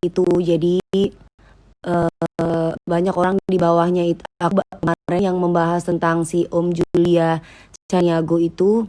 itu. Jadi banyak orang di bawahnya itu. Aku kemarin yang membahas tentang si Om Julia Caniago itu,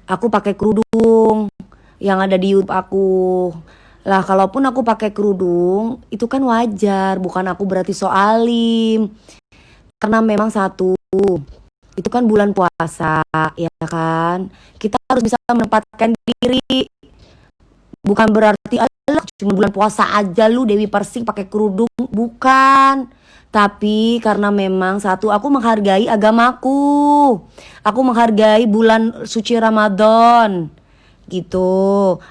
aku pakai kerudung yang ada di YouTube aku. Lah kalaupun aku pakai kerudung itu kan wajar, bukan aku berarti so alim. Karena memang satu, itu kan bulan puasa, ya kan? Kita harus bisa menempatkan diri. Bukan berarti alah cuma bulan puasa aja lu Dewi Persik pakai kerudung, bukan. Tapi karena memang satu, aku menghargai agamaku. Aku menghargai bulan suci Ramadan. Gitu.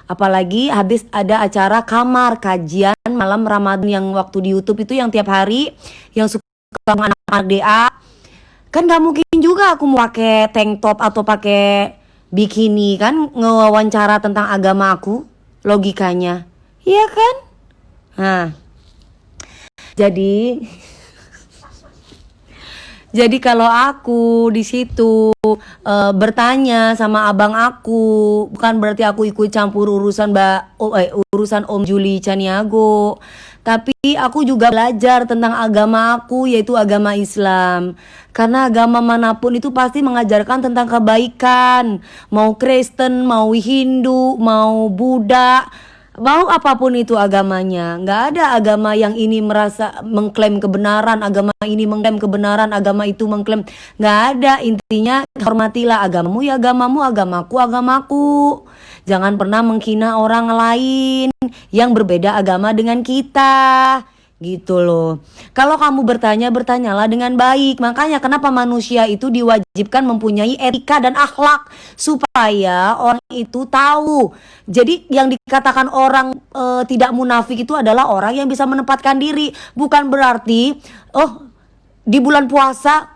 Apalagi habis ada acara kamar kajian malam Ramadan yang waktu di YouTube itu yang tiap hari yang suka anak-anak DA. Kan gak mungkin juga aku mau pakai tank top atau pakai bikini kan ngewawancara tentang agama aku, logikanya. Iya kan? Nah, jadi jadi kalau aku di situ bertanya sama abang aku, bukan berarti aku ikut campur urusan Om Juli Caniago, tapi aku juga belajar tentang agama aku, yaitu agama Islam. Karena agama manapun itu pasti mengajarkan tentang kebaikan. Mau Kristen, mau Hindu, mau Buddha, mau apapun itu agamanya. Nggak ada agama yang ini merasa mengklaim kebenaran, agama ini mengklaim kebenaran, agama itu mengklaim. Nggak ada. Intinya hormatilah agamamu ya agamamu, agamaku agamaku. Jangan pernah menghina orang lain yang berbeda agama dengan kita. Gitu loh. Kalau kamu bertanya, bertanyalah dengan baik. Makanya kenapa manusia itu diwajibkan mempunyai etika dan akhlak, supaya orang itu tahu. Jadi yang dikatakan orang tidak munafik itu adalah orang yang bisa menempatkan diri. Bukan berarti di bulan puasa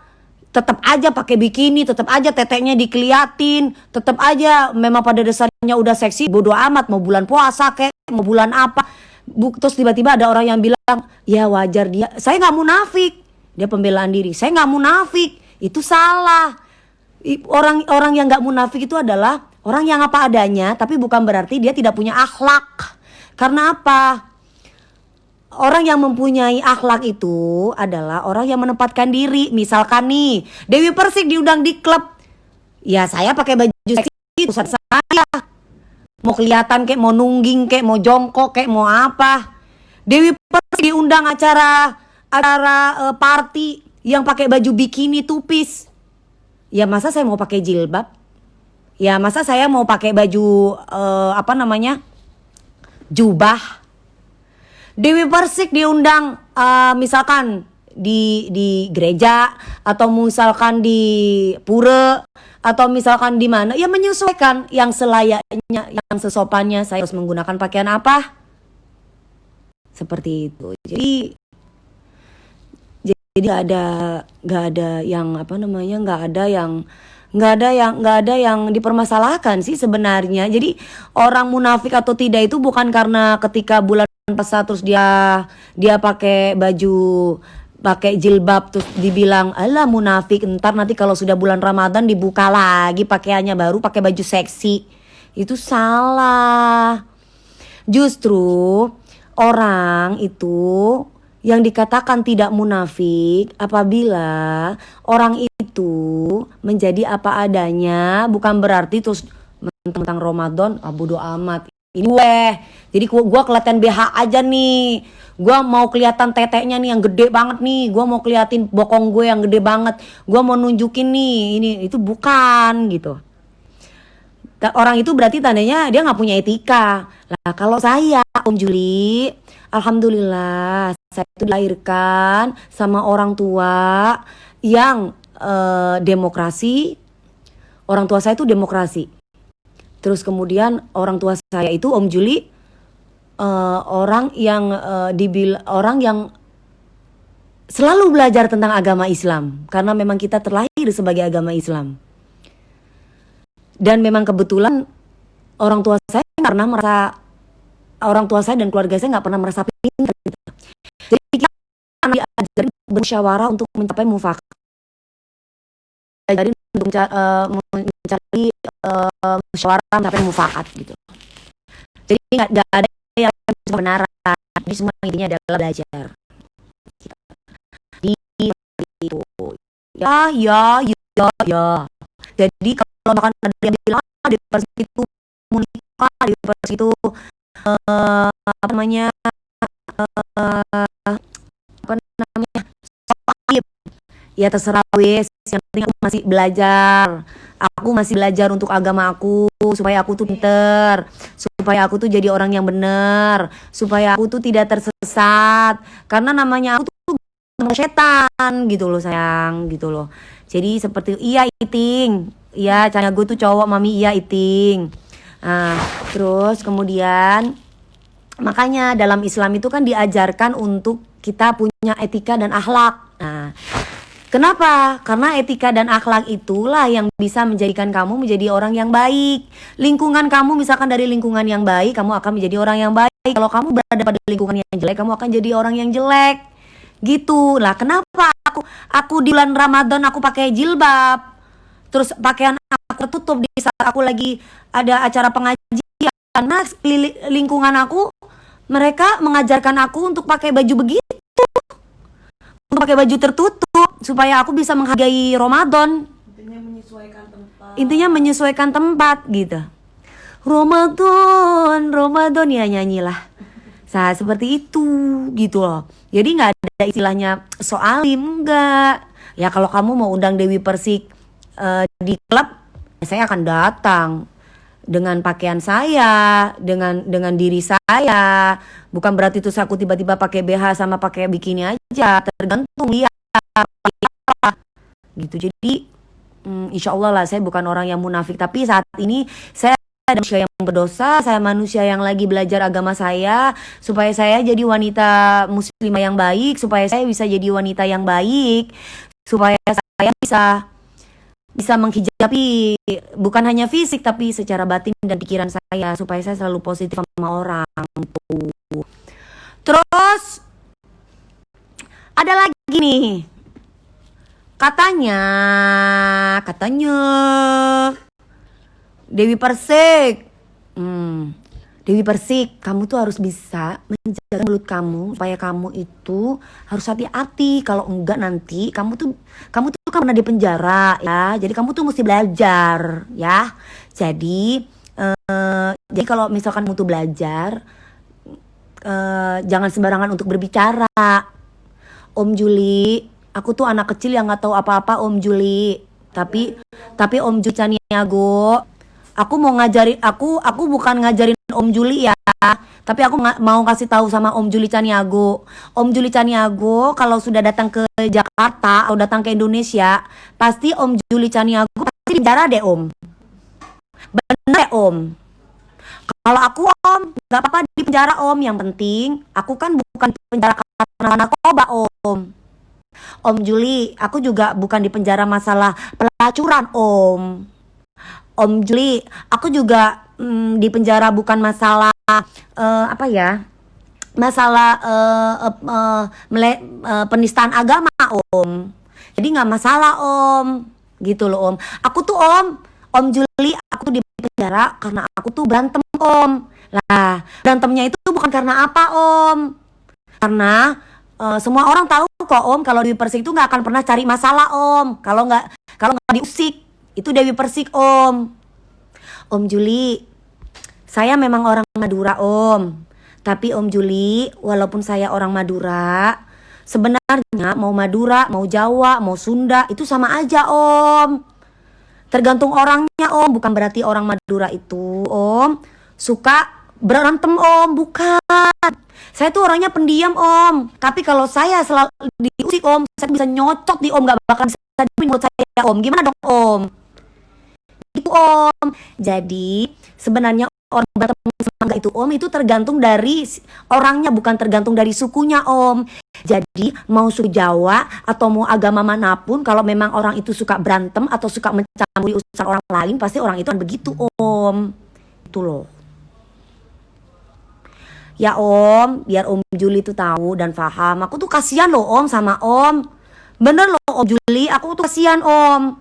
tetap aja pakai bikini, tetap aja teteknya dikeliatin, tetap aja memang pada dasarnya udah seksi, bodo amat mau bulan puasa kek, mau bulan apa. Terus tiba-tiba ada orang yang bilang, ya wajar dia, saya nggak munafik, dia pembelaan diri, saya nggak munafik, itu salah. Orang yang nggak munafik itu adalah orang yang apa adanya, tapi bukan berarti dia tidak punya akhlak. Karena apa? Orang yang mempunyai akhlak itu adalah orang yang menempatkan diri. Misalkan nih, Dewi Persik diundang di klub, ya saya pakai baju seksi, urusan saya. Mau kelihatan kek, mau nungging kek, mau jongkok kek, mau apa. Dewi Persik diundang acara party yang pakai baju bikini tupis. Ya masa saya mau pakai jilbab? Ya masa saya mau pakai baju jubah? Dewi Persik diundang misalkan di gereja, atau misalkan di pura, atau misalkan di mana, ya menyesuaikan yang selayaknya, yang sesopannya. Saya harus menggunakan pakaian apa, seperti itu. Jadi nggak ada yang nggak ada yang dipermasalahkan sih sebenarnya. Jadi orang munafik atau tidak itu bukan karena ketika bulan puasa terus dia pakai jilbab terus dibilang alah munafik, ntar nanti kalau sudah bulan Ramadan dibuka lagi pakaiannya baru pakai baju seksi. Itu salah. Justru orang itu yang dikatakan tidak munafik apabila orang itu menjadi apa adanya, bukan berarti terus tentang Ramadan bodo amat. Ini jadi gua kelihatan BH aja nih. Gua mau kelihatan teteknya nih yang gede banget nih. Gua mau keliatin bokong gue yang gede banget. Gua mau nunjukin nih ini itu, bukan gitu. Orang itu berarti tandanya dia nggak punya etika. Lah kalau saya Om Juli, alhamdulillah saya itu dilahirkan sama orang tua yang demokrasi. Orang tua saya itu demokrasi. Terus kemudian orang tua saya itu Om Juli orang yang selalu belajar tentang agama Islam, karena memang kita terlahir sebagai agama Islam. Dan memang kebetulan orang tua saya dan keluarga saya nggak pernah merasa pintar. Jadi kita diajarin bermusyawarah untuk mencapai mufakat. Diajarin untuk mencari musyawarah sampai mufakat gitu. Jadi nggak ada yang kebenaran. Jadi semua intinya adalah belajar. Di itu. Ya. Jadi kalau misalkan ada yang bilang di Persik itu menikah, di Persik itu apa namanya apa namanya soib. Ya terserah wes, yang penting aku masih belajar. Aku masih belajar untuk agama aku, supaya aku tuh pinter, supaya aku tuh jadi orang yang bener, supaya aku tuh tidak tersesat. Karena namanya aku tuh setan gitu loh sayang, gitu loh. Jadi seperti iya Iting, iya caranya gue tuh cowok mami iya Iting. Nah, terus kemudian makanya dalam Islam itu kan diajarkan untuk kita punya etika dan akhlak. Nah, kenapa? Karena etika dan akhlak itulah yang bisa menjadikan kamu menjadi orang yang baik. Lingkungan kamu misalkan dari lingkungan yang baik, kamu akan menjadi orang yang baik. Kalau kamu berada pada lingkungan yang jelek, kamu akan jadi orang yang jelek. Gitu. Lah, kenapa aku di bulan Ramadan aku pakai jilbab. Terus pakaian aku tertutup di saat aku lagi ada acara pengajian. Karena lingkungan aku mereka mengajarkan aku untuk pakai baju begitu. Untuk pakai baju tertutup supaya aku bisa menghargai Ramadan. Intinya menyesuaikan tempat gitu. Ramadan ya nyanyilah. Nah, seperti itu gitu loh. Jadi nggak ada istilahnya soalim, enggak. Ya kalau kamu mau undang Dewi Persik di klub, saya akan datang dengan pakaian saya, dengan diri saya. Bukan berarti terus aku tiba-tiba pakai BH sama pakai bikini aja, tergantung lihat gitu. Jadi insya Allah lah saya bukan orang yang munafik, tapi saat ini saya manusia yang berdosa, saya manusia yang lagi belajar agama saya, supaya saya jadi wanita muslimah yang baik, supaya saya bisa jadi wanita yang baik, supaya saya bisa menghijabi bukan hanya fisik tapi secara batin dan pikiran saya, supaya saya selalu positif sama orang tuh. Terus ada lagi nih, katanya Dewi Persik, Dewi Persik, kamu tuh harus bisa menjaga mulut kamu supaya kamu itu harus hati-hati. Kalau enggak nanti kamu tuh kan pernah di penjara ya. Jadi kamu tuh mesti belajar ya. Jadi kalau misalkan kamu tuh belajar, jangan sembarangan untuk berbicara. Om Juli, aku tuh anak kecil yang nggak tahu apa-apa Om Juli. Tapi Om Juli Caniago, aku mau ngajarin, aku bukan ngajarin Om Juli ya, tapi aku mau kasih tahu sama Om Juli Caniago. Om Juli Caniago kalau sudah datang ke Jakarta atau datang ke Indonesia, pasti Om Juli Caniago pasti di penjara deh Om. Bener Om. Kalau aku Om, nggak apa-apa di penjara Om. Yang penting aku kan bukan di penjara karena narkoba Om. Om Juli, aku juga bukan di penjara masalah pelacuran Om. Om Juli, aku juga di penjara bukan masalah masalah penistaan agama Om. Jadi nggak masalah Om, gitu loh Om. Aku tuh Om Juli, aku tuh di penjara karena aku tuh berantem Om. Lah, berantemnya itu bukan karena apa Om? Karena semua orang tahu kok Om, kalau Dewi Persik itu nggak akan pernah cari masalah Om. Kalau nggak diusik, itu Dewi Persik Om. Om Juli, saya memang orang Madura Om. Tapi Om Juli, walaupun saya orang Madura, sebenarnya mau Madura, mau Jawa, mau Sunda, itu sama aja Om. Tergantung orangnya Om. Bukan berarti orang Madura itu Om suka berantem Om, bukan. Saya tuh orangnya pendiam Om. Tapi kalau saya selalu diusik Om, saya bisa nyocot di Om, gak bakal bisa di mulut saya Om. Gimana dong Om? Itu Om. Jadi sebenarnya orang bertemu sama itu Om, itu tergantung dari orangnya, bukan tergantung dari sukunya Om. Jadi mau suku Jawa atau mau agama manapun, kalau memang orang itu suka berantem atau suka mencampuri urusan orang lain, pasti orang itu kan begitu Om. Itu loh. Ya Om, biar Om Juli tuh tahu dan paham. Aku tuh kasihan loh Om sama Om. Bener loh Om Juli, aku tuh kasihan Om.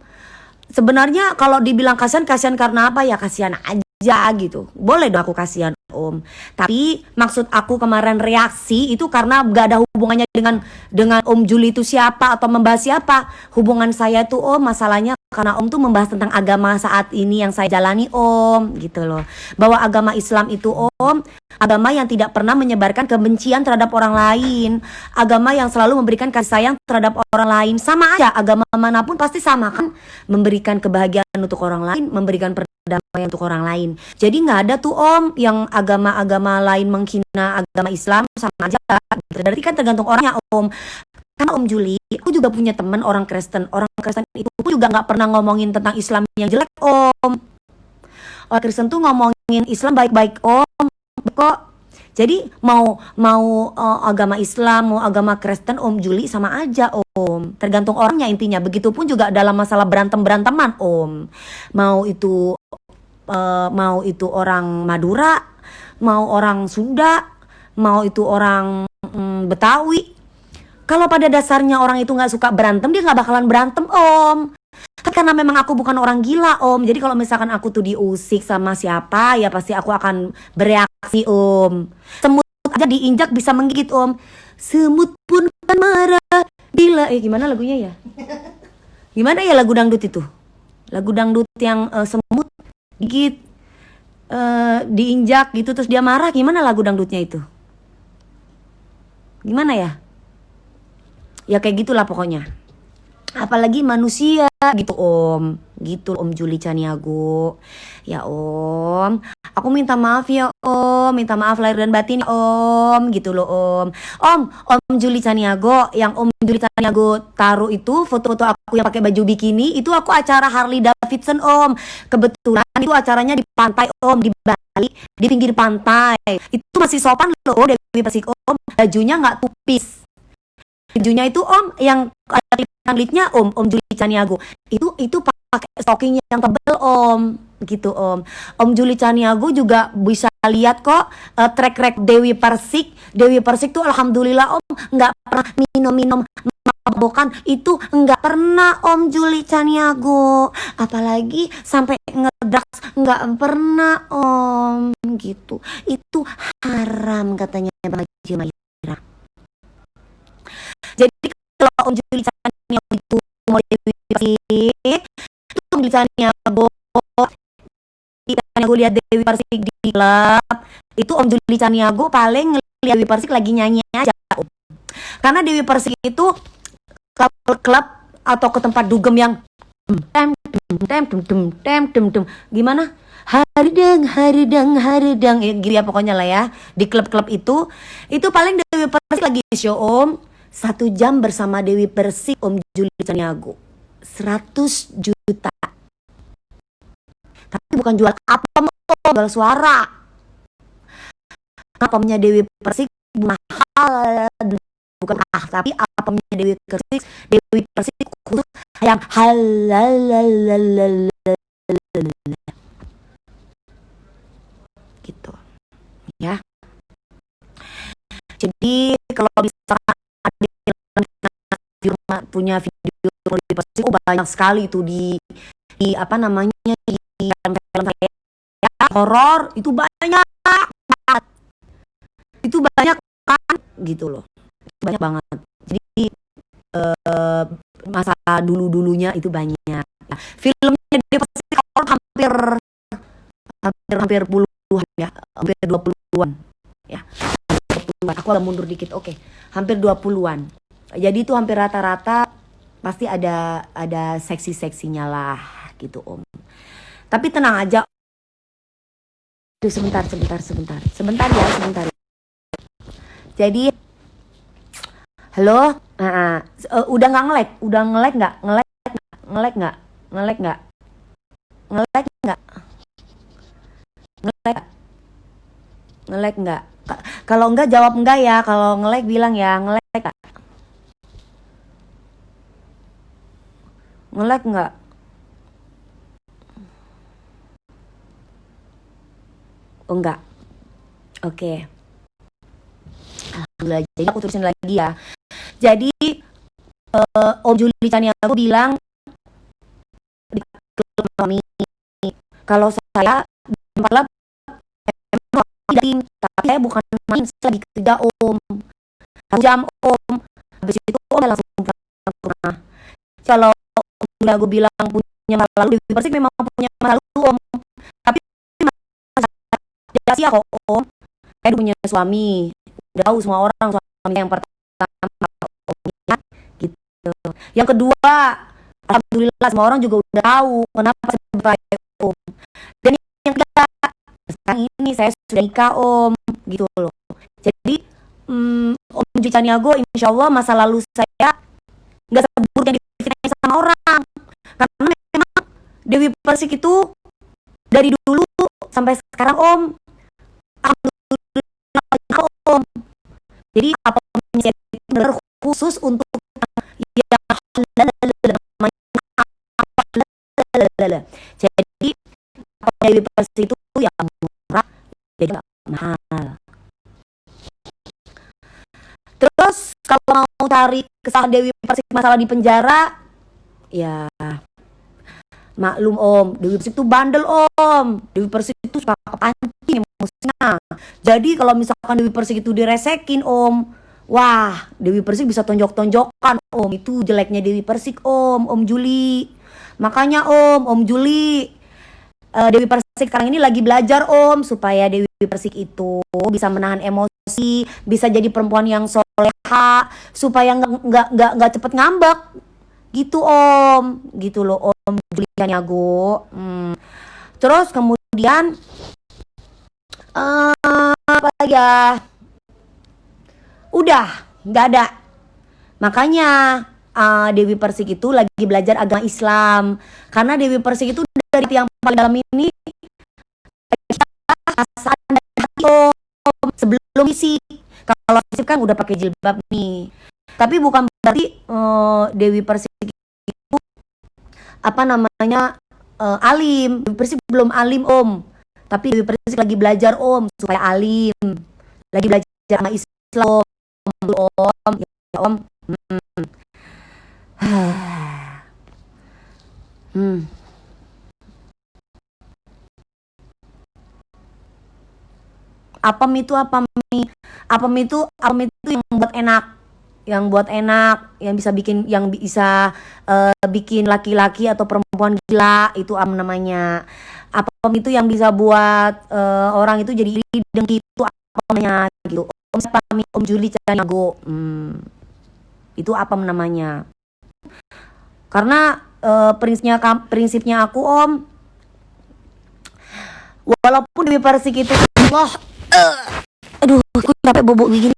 Sebenarnya kalau dibilang kasihan karena apa ya, kasihan aja aja gitu. Boleh dong aku kasihan Om. Tapi maksud aku kemarin reaksi itu karena gak ada hubungannya dengan Om Juli itu siapa atau membahas siapa. Hubungan saya tuh Om, masalahnya karena Om tuh membahas tentang agama saat ini yang saya jalani Om, gitu loh. Bahwa agama Islam itu Om, agama yang tidak pernah menyebarkan kebencian terhadap orang lain. Agama yang selalu memberikan kasih sayang terhadap orang lain. Sama aja, agama manapun pasti sama kan. Memberikan kebahagiaan untuk orang lain, memberikan perdamaian untuk orang lain. Jadi nggak ada tuh Om yang agama-agama lain menghina agama Islam, sama aja. Berarti kan tergantung orangnya Om. Karena Om Juli, aku juga punya teman orang Kristen. Orang Kristen itu juga nggak pernah ngomongin tentang Islam yang jelek Om. Orang Kristen tuh ngomongin Islam baik-baik Om. Kok jadi mau agama Islam, mau agama Kristen, Om Juli sama aja Om. Tergantung orangnya intinya. Begitupun juga dalam masalah berantem-beranteman Om. Mau itu orang Madura, mau orang Sunda, mau itu orang Betawi. Kalau pada dasarnya orang itu nggak suka berantem, dia nggak bakalan berantem Om. Kan karena memang aku bukan orang gila Om. Jadi kalau misalkan aku tuh diusik sama siapa, ya pasti aku akan bereaksi Om. Semut aja diinjak bisa menggigit Om. Semut pun kan marah bila gimana lagunya ya? Gimana ya lagu dangdut itu? Lagu dangdut yang semut gigit, diinjak gitu terus dia marah, gimana lagu dangdutnya itu? Gimana ya? Ya kayak gitulah pokoknya. Apalagi manusia gitu Om. Gitu Om Juli Caniago. Ya Om, aku minta maaf ya Om. Minta maaf lahir dan batin ya Om. Gitu loh Om. Om Juli Caniago, yang Om Juli Caniago taruh itu foto-foto aku yang pakai baju bikini, itu aku acara Harley Davidson Om. Kebetulan itu acaranya di pantai Om, di Bali, di pinggir pantai. Itu masih sopan loh Dewi Persik Om. Bajunya nggak tupis. Bajunya itu Om yang klipnya Om Juli Caniago itu pakai stocking yang tebel Om, gitu Om. Om Juli Caniago juga bisa lihat kok track record Dewi Persik. Dewi Persik tuh alhamdulillah Om nggak pernah minum mabokan, itu nggak pernah Om Juli Caniago. Apalagi sampai ngedrugs nggak pernah Om, gitu. Itu haram katanya Bang Haji Maira. Jadi kalau Om Juli Caniago itu mau Dewi Persik, itu Om Juli Caniago lihat Dewi Persik di klub, itu Om Juli Caniago paling ngeliat Dewi Persik lagi nyanyi aja Om. Karena Dewi Persik itu klub atau ke tempat dugem yang gimana? Haridang gitu ya pokoknya lah ya. Di klub-klub itu paling Dewi Persik lagi show Om. 1 jam bersama Dewi Persik Om Juli Caniago 100 juta. Tapi bukan jual apem, jual suara. Apemnya Dewi Persik mahal, bukan tapi apemnya Dewi Persik khusus yang halal gitu ya. Jadi kalau misalkan di rumah punya video Dewi, banyak sekali itu di apa namanya di film saya horor itu banyak kan gitu loh, banyak banget. Jadi masa dulunya itu banyak filmnya dia pasti hampir puluhan ya, hampir 20-an ya. Aku agak mundur dikit, oke. Hampir 20-an. Jadi itu hampir rata-rata pasti ada seksi-seksinya lah gitu Om. Tapi tenang aja. Sebentar ya. Jadi halo, udah nggak ngelek? Udah ngelek nggak? Ngelek nggak? Kalau enggak jawab enggak ya. Kalau ngelek bilang ya ngelek nggak? Ngelek nggak? Oh enggak. Oke. Alhamdulillah. Jadi aku terusin lagi ya. Jadi Om Juli Caniago bilang di klub kami, kalau saya padahal tapi saya bukan main, saya lagi kerja om 1 jam om, habis itu om langsung pulang ke rumah. Kalau aku bilang punya masa lalu, Dewi Persik memang punya masa lalu om, tapi rahasia kok om, saya punya suami, udah tahu semua orang suami yang pertama omnya gitu. Yang kedua, alhamdulillah semua orang juga udah tahu kenapa saya bertanya om. Dan yang ketiga, sekarang ini saya sudah nikah om, gitu loh. Jadi Om Julie Caniago, insya Allah masa lalu saya nggak seburuk yang diceritain sama orang. Karena memang Dewi Persik itu dari dulu sampai sekarang om, alhamdulillah om. Jadi apa benar khusus untuk yang jadi Dewi Persik itu yang murah, jadi nggak mahal. Terus kalau mau cari kesalahan Dewi Persik masalah di penjara, ya maklum om, Dewi Persik itu bandel om. Dewi Persik itu suka kepancing emosinya. Jadi kalau misalkan Dewi Persik itu diresekin om, wah Dewi Persik bisa tonjok-tonjokan om. Itu jeleknya Dewi Persik om Julie. Makanya om Julie, Dewi Persik sekarang ini lagi belajar om, supaya Dewi Persik itu bisa menahan emosi, bisa jadi perempuan yang soleha, supaya nggak cepet ngambek gitu om, gitu loh om Julie Caniago. Terus kemudian apa lagi ya, udah nggak ada. Makanya Dewi Persik itu lagi belajar agama Islam, karena Dewi Persik itu dari yang paling dalam ini perasaan dan hati om, sebelum isi. Kalau isi kan udah pakai jilbab nih, tapi bukan berarti Dewi Persik itu apa namanya alim. Dewi Persik belum alim om, tapi Dewi Persik lagi belajar om supaya alim, lagi belajar sama Islam om, ya om. Apem itu yang buat enak, yang bisa bikin laki-laki atau perempuan gila, itu apem namanya. Apem itu yang bisa buat orang itu jadi iri dengki, itu apem namanya gitu. Om Julie Caniago, itu apem namanya. Karena prinsipnya aku om, walaupun Dewi Persik itu Allah, aduh aku capek bobok begini.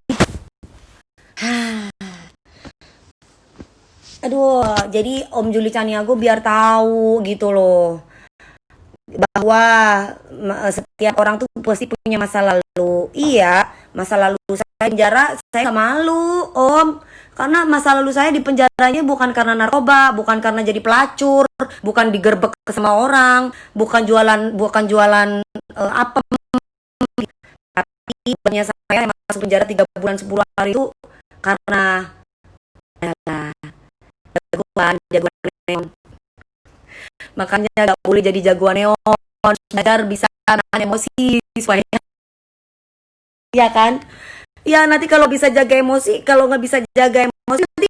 Aduh, jadi Om Julie Caniago biar tahu gitu loh, bahwa setiap orang tuh pasti punya masa lalu. Iya, masa lalu saya penjara, saya gak malu om, karena masa lalu saya di penjaranya bukan karena narkoba, bukan karena jadi pelacur, bukan digerebek sama orang, bukan jualan apa, tapi banyak saya masuk penjara 3 bulan 10 hari itu karena jagoan neon. Makanya gak boleh jadi jagoan neon, belajar bisa nahan emosi supaya, ya kan, ya nanti kalau bisa jaga emosi, kalau nggak bisa jaga emosi nanti